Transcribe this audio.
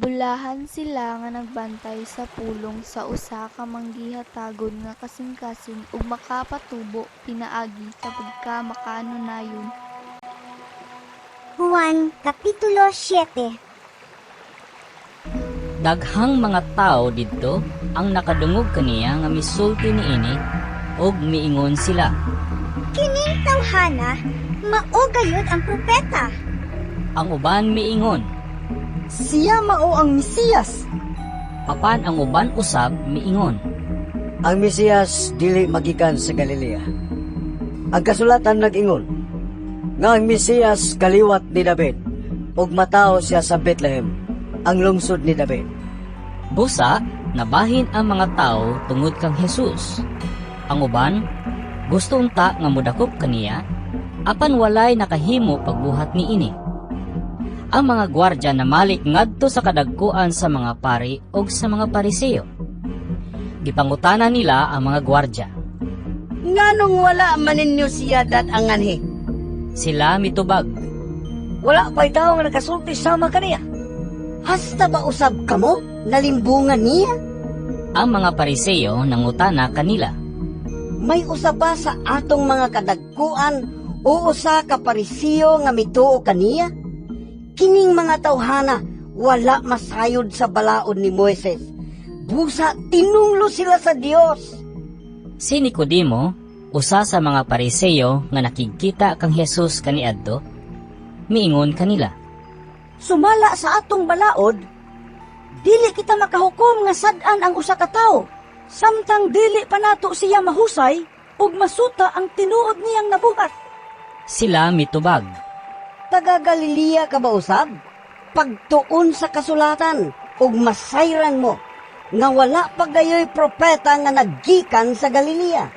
Bulahan sila nga nagbantay sa pulong sa usa ka manggihatagon nga kasing-kasing ug makapatubo pinaagi sa pagkamakanunayon. Juan Kapitulo 7. Daghang mga tao didto ang nakadungog kaniya nga misulti niini ug miingon sila. Kining tawhana, mao gayud ang propeta. Ang uban miingon, Siya mao ang Mesiyas. apan ang uban usab miingon. Ang Mesiyas dili magikan sa Galilea. Ang kasulatan nag-ingon nga ang Mesiyas kaliwat ni David ug matao siya sa Bethlehem, ang lungsod ni David. Busa, nabahin ang mga tao tungod kang Jesus. Ang uban, gusto unta nga mudakop kaniya, apan walay nakahimo pagbuhat niini. Ang mga gwardya namalik ngadto sa kadagkuan sa mga pari ug sa mga Pariseo. Gipangutanan nila ang mga gwardya. Nganong wala man ninyo siya ang anhi? Sila mitubag. Wala pa'y tao nga nakasulti sama kaniya. Hasta ba usab kamo? Nalimbungan niya? Ang mga Pariseo nangutana kanila. May usab ba sa atong mga kadagkuan o usa ka Pariseo nga mituo kaniya? Kining mga tawhana wala masayod sa balaod ni Moises. Busa tinunglo sila sa Dios. Si Nicodemo, usa sa mga Pariseo nga nakikita kang Jesus kaniadto, miingon kanila. Sumala sa atong balaod, dili kita makahukom nga sad-an ang usa ka tawo, samtang dili pa nato siya mahusay ug masuta ang tinuod niyang nabuhat. Sila mitubag. Taga Galilea ka ba usab? Pagtuon sa kasulatan ug masayran mo nga wala pagayoy propeta nga naggikan sa Galilea.